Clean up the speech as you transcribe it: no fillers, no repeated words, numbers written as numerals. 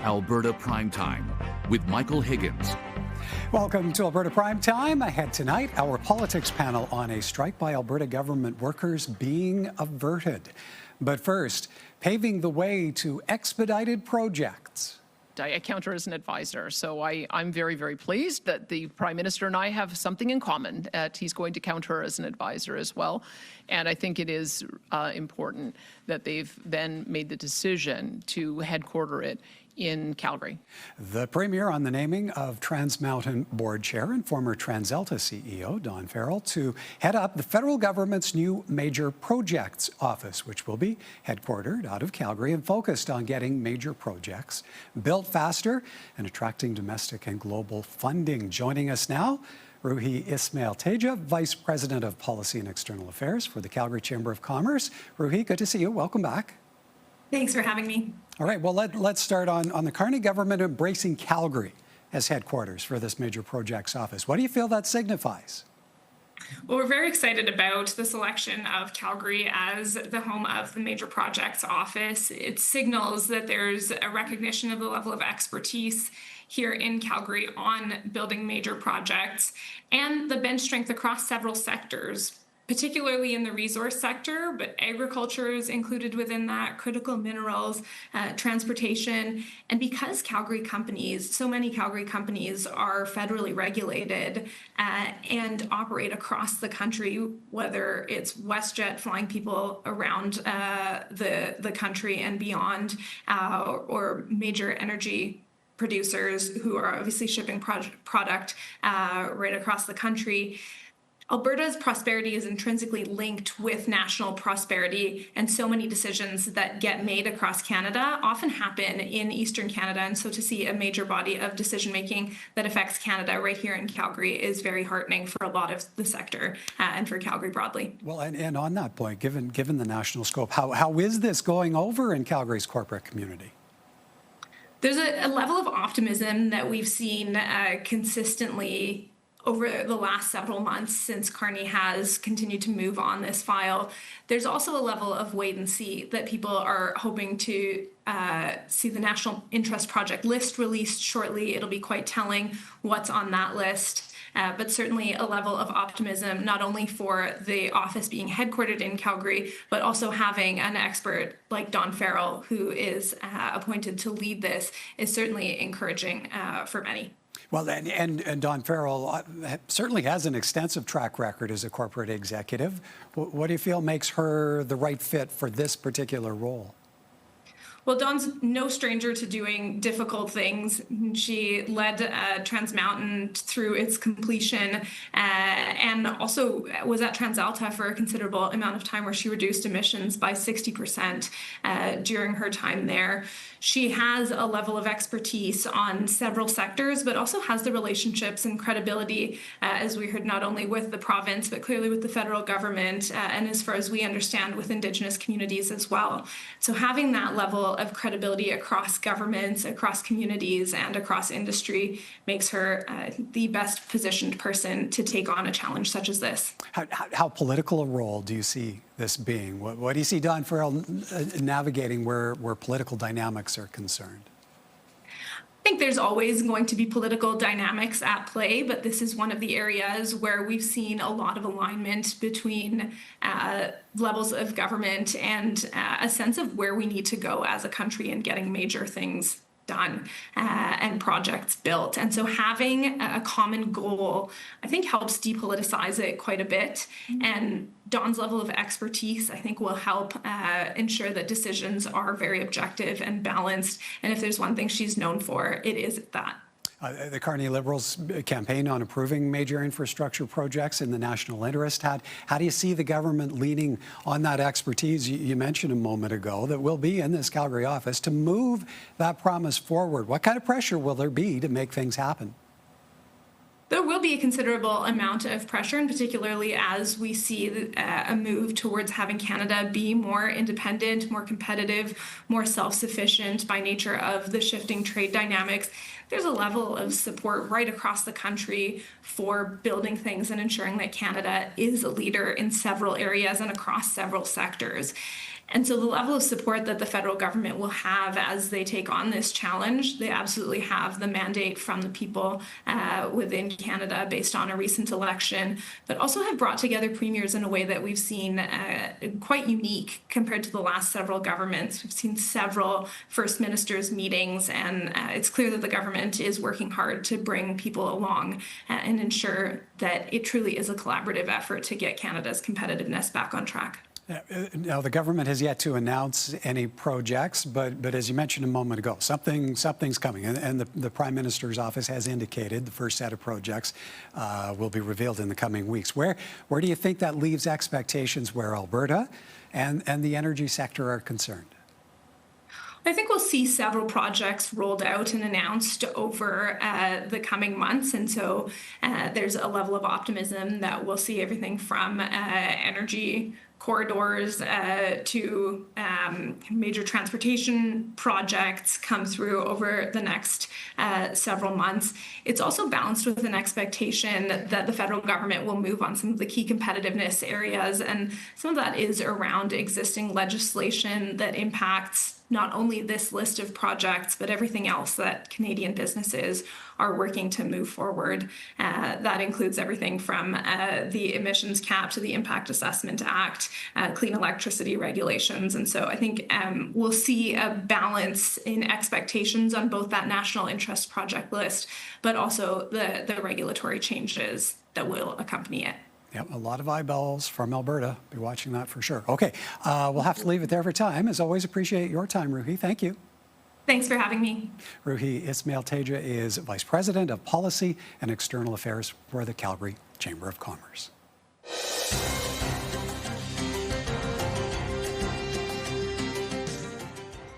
Alberta Primetime with Michael Higgins. Welcome to Alberta Primetime. Ahead tonight, our politics panel on a strike by Alberta government workers being averted. But first, paving the way to expedited projects. I counter as an advisor, so I'm very, very pleased that the Prime Minister and I have something in common. He's going to counter as an advisor as well. And I think it is important that they've then made the decision to headquarter it in Calgary. The Premier on the naming of Trans Mountain Board Chair and former TransAlta CEO Dawn Farrell to head up the federal government's new Major Projects Office, which will be headquartered out of Calgary and focused on getting major projects built faster and attracting domestic and global funding. Joining us now, Ruhee Ismail-Teja, Vice President of Policy and External Affairs for the Calgary Chamber of Commerce. Ruhee, good to see you. Welcome back. Thanks for having me. All right, well, let's start on the Carney government embracing Calgary as headquarters for this Major Projects Office. What do you feel that signifies? Well, we're very excited about the selection of Calgary as the home of the Major Projects Office. It signals that there's a recognition of the level of expertise here in Calgary on building major projects and the bench strength across several sectors, particularly in the resource sector, but agriculture is included within that, critical minerals, transportation. And because Calgary companies, so many Calgary companies are federally regulated and operate across the country, whether it's WestJet flying people around the country and beyond, or major energy producers who are obviously shipping product right across the country. Alberta's prosperity is intrinsically linked with national prosperity, and so many decisions that get made across Canada often happen in Eastern Canada. And so to see a major body of decision-making that affects Canada right here in Calgary is very heartening for a lot of the sector and for Calgary broadly. Well, and on that point, given the national scope, how is this going over in Calgary's corporate community? There's a level of optimism that we've seen consistently over the last several months since Carney has continued to move on this file. There's also a level of wait and see that people are hoping to see the National Interest Project list released shortly. It'll be quite telling what's on that list, but certainly a level of optimism, not only for the office being headquartered in Calgary, but also having an expert like Dawn Farrell, who is appointed to lead this, is certainly encouraging for many. Well, and Dawn Farrell certainly has an extensive track record as a corporate executive. What do you feel makes her the right fit for this particular role? Well, Dawn's no stranger to doing difficult things. She led Trans Mountain through its completion and also was at TransAlta for a considerable amount of time, where she reduced emissions by 60% during her time there. She has a level of expertise on several sectors, but also has the relationships and credibility, as we heard, not only with the province, but clearly with the federal government, and as far as we understand, with Indigenous communities as well. So having that level of credibility across governments, across communities, and across industry makes her the best positioned person to take on a challenge such as this. How political a role do you see this being? What do you see Dawn Farrell navigating where political dynamics are concerned? I think there's always going to be political dynamics at play, but this is one of the areas where we've seen a lot of alignment between levels of government and a sense of where we need to go as a country in getting major things done and projects built. And so having a common goal, I think, helps depoliticize it quite a bit. And Dawn's level of expertise, I think, will help ensure that decisions are very objective and balanced. And if there's one thing she's known for, it is that. The Carney Liberals campaign on approving major infrastructure projects in the national interest. How do you see the government leaning on that expertise you mentioned a moment ago that will be in this Calgary office to move that promise forward? What kind of pressure will there be to make things happen? There will be a considerable amount of pressure, and particularly as we see a move towards having Canada be more independent, more competitive, more self-sufficient by nature of the shifting trade dynamics. There's a level of support right across the country for building things and ensuring that Canada is a leader in several areas and across several sectors. And so the level of support that the federal government will have as they take on this challenge, they absolutely have the mandate from the people within Canada based on a recent election, but also have brought together premiers in a way that we've seen quite unique compared to the last several governments. We've seen several First Ministers meetings, and it's clear that the government is working hard to bring people along and ensure that it truly is a collaborative effort to get Canada's competitiveness back on track. Now, the government has yet to announce any projects, but as you mentioned a moment ago, something's coming. And the Prime Minister's office has indicated the first set of projects will be revealed in the coming weeks. Where do you think that leaves expectations where Alberta and the energy sector are concerned? I think we'll see several projects rolled out and announced over the coming months. And so there's a level of optimism that we'll see everything from energy corridors to major transportation projects come through over the next several months. It's also balanced with an expectation that the federal government will move on some of the key competitiveness areas, and some of that is around existing legislation that impacts not only this list of projects, but everything else that Canadian businesses are working to move forward. That includes everything from the emissions cap to the Impact Assessment Act, clean electricity regulations. And so I think we'll see a balance in expectations on both that national interest project list, but also the regulatory changes that will accompany it. Yep, a lot of eyeballs from Alberta. Be watching that for sure. Okay, we'll have to leave it there for time. As always, appreciate your time, Ruhee. Thank you. Thanks for having me. Ruhee Ismail-Teja is Vice President of Policy and External Affairs for the Calgary Chamber of Commerce.